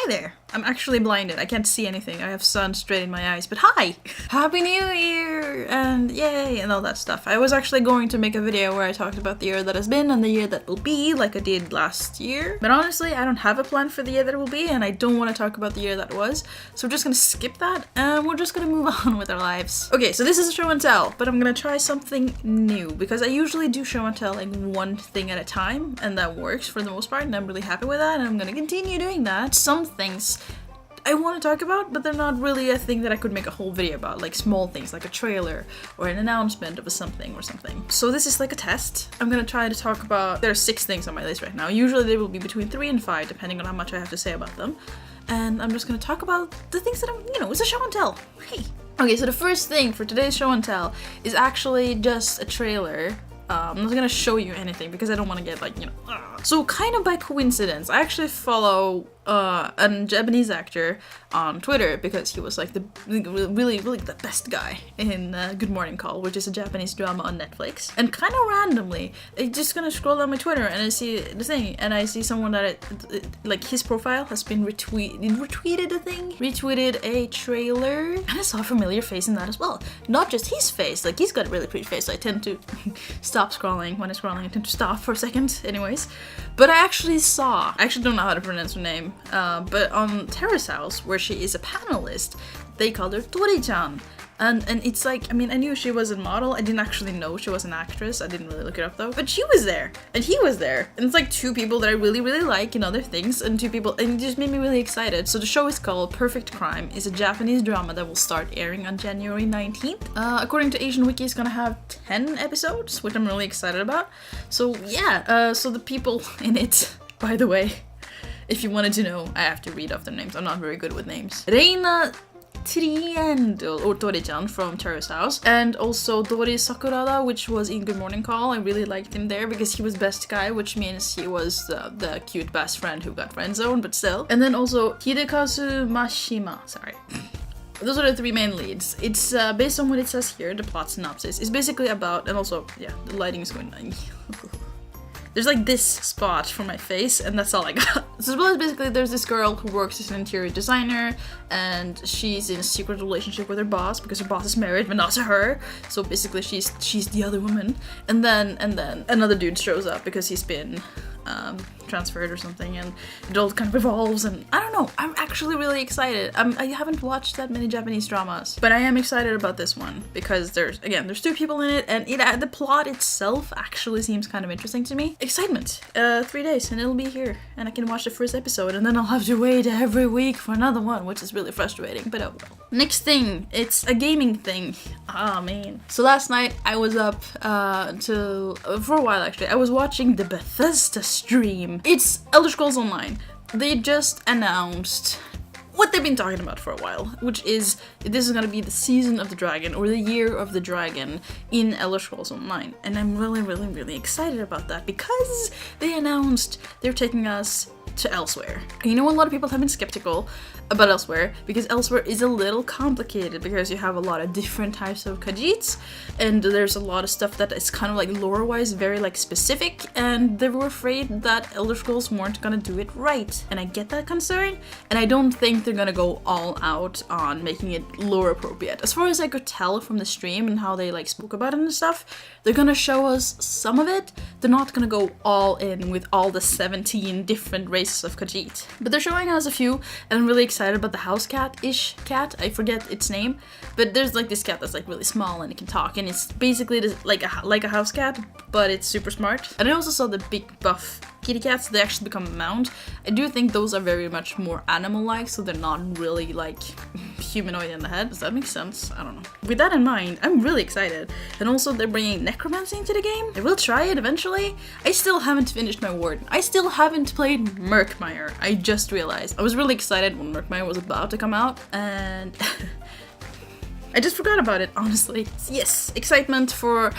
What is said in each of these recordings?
hi there. I'm actually blinded. I can't see anything. I have sun straight in my eyes, but hi! Happy New Year! And yay! And all that stuff. I was actually going to make a video where I talked about the year that has been and the year that will be, like I did last year. But honestly, I don't have a plan for the year that will be, and I don't want to talk about the year that was. So we're just gonna skip that, and we're just gonna move on with our lives. Okay, so this is a show and tell, but I'm gonna try something new, because I usually do show and tell like one thing at a time, and that works for the most part, and I'm really happy with that, and I'm gonna continue doing that. Some things I want to talk about, but they're not really a thing that I could make a whole video about, like small things, like a trailer or an announcement of a something or something. So this is like a test. I'm gonna try to talk about, there are 6 things on my list right now. Usually they will be between 3 and 5, depending on how much I have to say about them. And I'm just gonna talk about the things that it's a show and tell. Hey. Okay, so the first thing for today's show and tell is actually just a trailer. I'm not gonna show you anything because I don't want to get So kind of by coincidence, I actually follow a Japanese actor on Twitter because he was like the really the best guy in Good Morning Call, which is a Japanese drama on Netflix. And kind of randomly, I just gonna scroll down my Twitter and I see the thing, and I see someone that like his profile has been retweeted a trailer, and I saw a familiar face in that as well. Not just his face, like he's got a really pretty face, so I tend to stop scrolling. When I'm scrolling, I tend to stop for a second anyways. But I actually don't know how to pronounce her name, but on Terrace House, where she is a panelist, they called her Tori-chan. And it's like, I mean, I knew she was a model. I didn't actually know she was an actress. I didn't really look it up though. But she was there, and he was there. And it's like 2 people that I really like in other things, and 2 people, and it just made me really excited. So the show is called Perfect Crime. It's a Japanese drama that will start airing on January 19th. According to Asian Wiki, it's gonna have 10 episodes, which I'm really excited about. So yeah, so the people in it, by the way, if you wanted to know, I have to read off their names. I'm not very good with names. Reina Triendo, or Tori-chan from Terrace House, and also Dori Sakurada, which was in Good Morning Call. I really liked him there because he was best guy, which means he was the cute best friend who got friend zoned, but still. And then also Hidekazu Mashima, sorry. Those are the 3 main leads. It's based on what it says here, the plot synopsis. It's basically about, and also, yeah, the lighting is going on. There's like this spot for my face, and that's all I got. So as well as basically there's this girl who works as an interior designer, and she's in a secret relationship with her boss because her boss is married, but not to her. So basically she's the other woman. And then another dude shows up because he's been transferred or something, and it all kind of evolves, and I don't know, I'm actually really excited. I haven't watched that many Japanese dramas, but I am excited about this one because there's 2 people in it, and the plot itself actually seems kind of interesting to me. Excitement. 3 days and it'll be here, and I can watch the first episode, and then I'll have to wait every week for another one, which is really frustrating, but oh well. Next thing, it's a gaming thing. Ah, man. So last night I was up until for a while actually. I was watching the Bethesda stream. It's Elder Scrolls Online. They just announced what they've been talking about for a while, which is this is gonna be the season of the dragon, or the year of the dragon in Elder Scrolls Online. And I'm really excited about that because they announced they're taking us to Elsewhere. And you know, a lot of people have been skeptical about Elsewhere because Elsewhere is a little complicated because you have a lot of different types of Khajiits, and there's a lot of stuff that is kind of like lore-wise very like specific, and they were afraid that Elder Scrolls weren't gonna do it right. And I get that concern, and I don't think they're gonna go all out on making it lore appropriate. As far as I could tell from the stream and how they like spoke about it and stuff, they're gonna show us some of it. They're not gonna go all in with all the 17 different races of Khajiit. But they're showing us a few, and I'm really excited about the house cat-ish cat. I forget its name, but there's like this cat that's like really small and it can talk, and it's basically like a house cat, but it's super smart. And I also saw the big buff kitty cats. They actually become a mount. I do think those are very much more animal-like, so they're not really like humanoid in the head. Does that make sense? I don't know. With that in mind, I'm really excited. And also they're bringing necromancy into the game. I will try it eventually. I still haven't finished my warden. I still haven't played Murkmire. I just realized. I was really excited when Murkmire was about to come out, and I just forgot about it, honestly. Yes, excitement for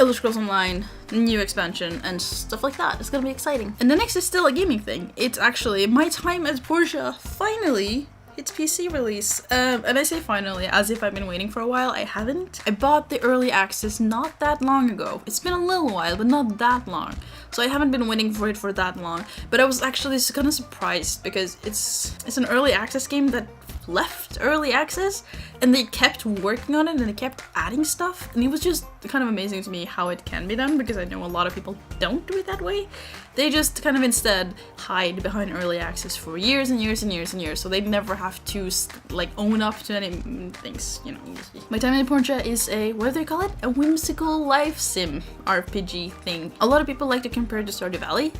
Elder Scrolls Online, new expansion, and stuff like that. It's gonna be exciting. And the next is still a gaming thing. It's actually my time at Portia finally its PC release. And I say finally, as if I've been waiting for a while. I haven't. I bought the early access not that long ago. It's been a little while, but not that long. So I haven't been waiting for it for that long. But I was actually kind of surprised because it's an early access game that left early access and they kept working on it and they kept adding stuff, and it was just kind of amazing to me how it can be done, because I know a lot of people don't do it that way. They just kind of instead hide behind early access for years and years and years and years, so they never have to like own up to any things, you know. My Time at Portia is a, what do they call it? A whimsical life sim RPG thing. A lot of people like to compare it to Stardew Valley.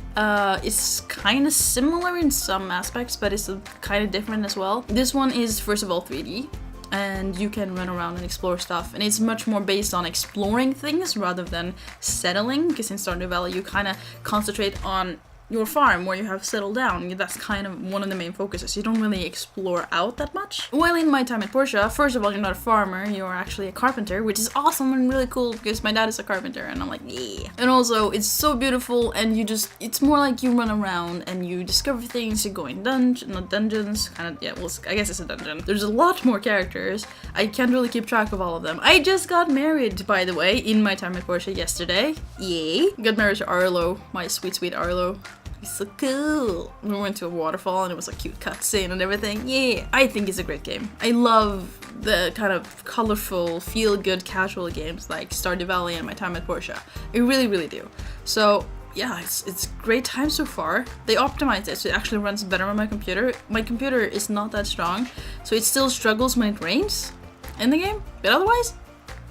It's kind of similar in some aspects, but it's kind of different as well. This one is first of all 3D, and you can run around and explore stuff, and it's much more based on exploring things rather than settling, because in Stardew Valley you kind of concentrate on your farm where you have settled down. That's kind of one of the main focuses. You don't really explore out that much. Well, in My Time at Portia, first of all, you're not a farmer, you're actually a carpenter, which is awesome and really cool because my dad is a carpenter and I'm like, yeah. And also, it's so beautiful, and it's more like you run around and you discover things, you go in dungeons, kind of, yeah, well, I guess it's a dungeon. There's a lot more characters. I can't really keep track of all of them. I just got married, by the way, in My Time at Portia yesterday. Yay. Got married to Arlo, my sweet, sweet Arlo. He's so cool. We went to a waterfall and it was a cute cutscene and everything. Yeah, I think it's a great game. I love the kind of colorful, feel-good, casual games like Stardew Valley and My Time at Portia. I really, really do. So yeah, it's great time so far. They optimized it so it actually runs better on my computer. My computer is not that strong, so it still struggles when it rains in the game, but otherwise,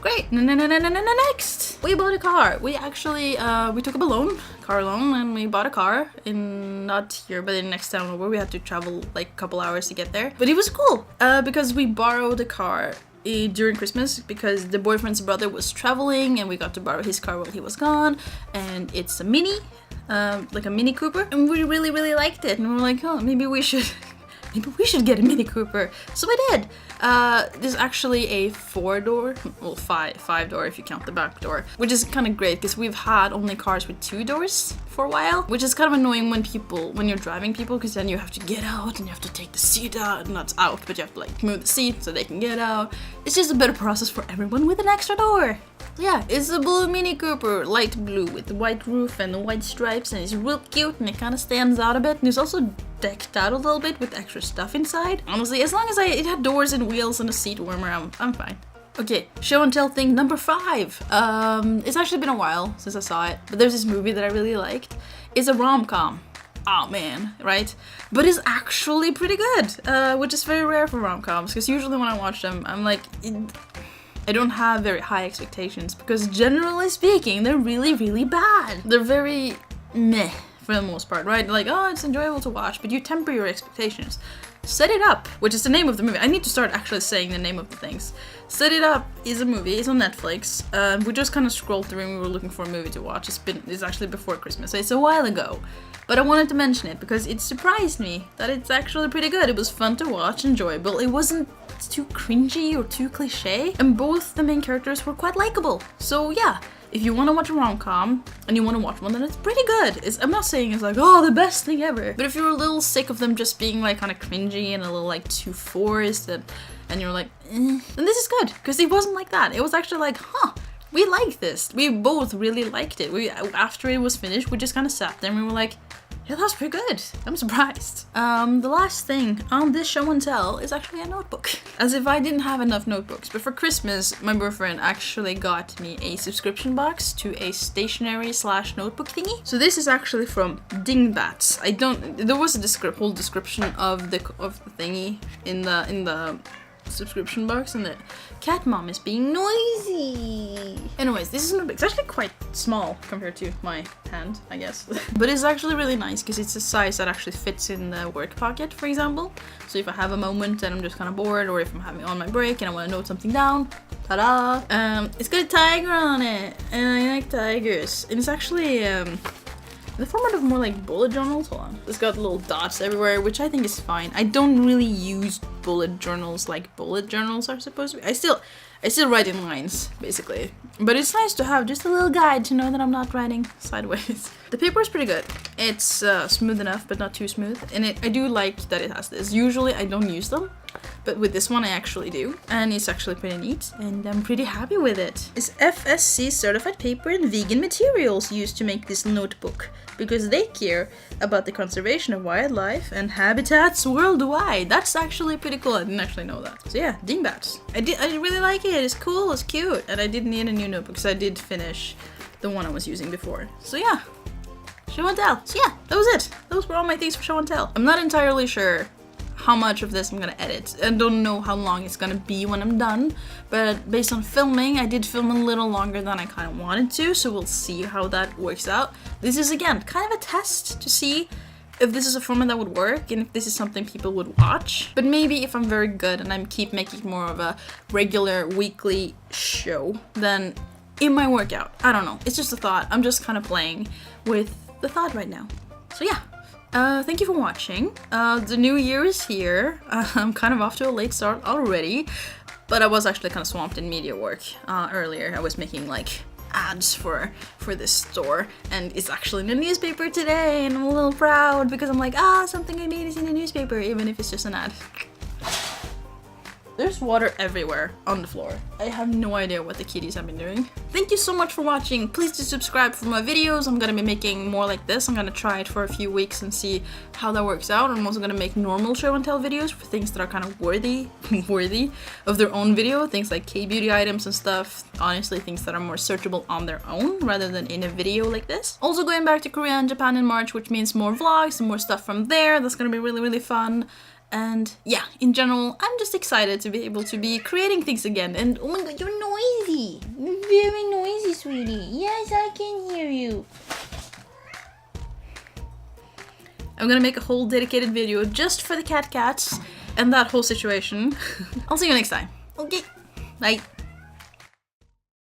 great. Next, we bought a car. We actually, we took up a car loan, and we bought a car in, not here, but in the next town over. We had to travel like a couple hours to get there. But it was cool, because we borrowed a car during Christmas because the boyfriend's brother was traveling and we got to borrow his car while he was gone, and it's a Mini, like a Mini Cooper, and we really, really liked it, and we were like, oh, maybe we should get a Mini Cooper. So we did. There's actually a 4-door, well, five door if you count the back door, which is kind of great because we've had only cars with 2 doors for a while, which is kind of annoying when you're driving people, because then you have to get out and you have to take the seat out, not out, but you have to like move the seat so they can get out. It's just a better process for everyone with an extra door. Yeah, it's a blue Mini Cooper, light blue with the white roof and the white stripes, and it's real cute and it kind of stands out a bit, and it's also decked out a little bit with extra stuff inside. Honestly, as long as it had doors and wheels and a seat warmer, I'm fine. Okay, show and tell thing number 5. It's actually been a while since I saw it, but there's this movie that I really liked. It's a rom-com. Oh man, right? But it's actually pretty good, which is very rare for rom-coms, because usually when I watch them, I'm like, I don't have very high expectations, because generally speaking, they're really, really bad. They're very meh for the most part, right? Like, oh, it's enjoyable to watch, but you temper your expectations. Set It Up, which is the name of the movie. I need to start actually saying the name of the things. Set It Up is a movie. It's on Netflix. We just kind of scrolled through and we were looking for a movie to watch. It's actually before Christmas, so it's a while ago. But I wanted to mention it because it surprised me that it's actually pretty good. It was fun to watch, enjoyable. It wasn't too cringy or too cliche, and both the main characters were quite likable. So yeah, if you want to watch a rom-com and you want to watch one, then it's pretty good. I'm not saying it's like, oh, the best thing ever. But if you're a little sick of them just being like kind of cringy and a little like too forced, and you're like, then this is good, because it wasn't like that. It was actually like, huh, we liked this. We both really liked it. After it was finished, we just kind of sat there and we were like, yeah, that was pretty good. I'm surprised. The last thing on this show and tell is actually a notebook. As if I didn't have enough notebooks. But for Christmas, my boyfriend actually got me a subscription box to a stationery / notebook thingy. So this is actually from Dingbats. There was a whole description of the thingy in the subscription box, and the cat mom is being noisy. Anyways, this is notebook. It's actually quite small compared to my hand, I guess. But it's actually really nice because it's a size that actually fits in the work pocket, for example. So if I have a moment and I'm just kind of bored, or if I'm having on my break and I want to note something down, ta-da! It's got a tiger on it, and I like tigers. And it's actually the format of more like bullet journals. Hold on. It's got little dots everywhere, which I think is fine. I don't really use bullet journals like bullet journals are supposed to be. I still write in lines, basically. But it's nice to have just a little guide to know that I'm not writing sideways. The paper is pretty good. It's smooth enough, but not too smooth. And I do like that it has this. Usually I don't use them, but with this one I actually do. And it's actually pretty neat, and I'm pretty happy with it. It's FSC certified paper and vegan materials used to make this notebook, because they care about the conservation of wildlife and habitats worldwide. That's actually pretty cool. I didn't actually know that. So yeah, dingbats. I really like it. It's cool, it's cute. And I did need a new notebook because I did finish the one I was using before. So yeah. Show and tell. So yeah, that was it. Those were all my things for show and tell. I'm not entirely sure how much of this I'm gonna edit. I don't know how long it's gonna be when I'm done, but based on filming, I did film a little longer than I kind of wanted to, so we'll see how that works out. This is, again, kind of a test to see if this is a format that would work and if this is something people would watch. But maybe if I'm very good and I keep making more of a regular weekly show, then it might work out. I don't know. It's just a thought. I'm just kind of playing with the thought right now. So yeah. Thank you for watching. The new year is here. I'm kind of off to a late start already, but I was actually kind of swamped in media work earlier. I was making like ads for this store, and it's actually in the newspaper today, and I'm a little proud because I'm like, something I made is in the newspaper, even if it's just an ad. There's water everywhere on the floor. I have no idea what the kitties have been doing. Thank you so much for watching. Please do subscribe for my videos. I'm gonna be making more like this. I'm gonna try it for a few weeks and see how that works out. I'm also gonna make normal show and tell videos for things that are kind of worthy of their own video. Things like K-beauty items and stuff. Honestly, things that are more searchable on their own rather than in a video like this. Also going back to Korea and Japan in March, which means more vlogs and more stuff from there. That's gonna be really, really fun. And yeah, in general, I'm just excited to be able to be creating things again. And oh my god, you're noisy! You're very noisy, sweetie. Yes, I can hear you. I'm gonna make a whole dedicated video just for the cats and that whole situation. I'll see you next time. Okay, bye.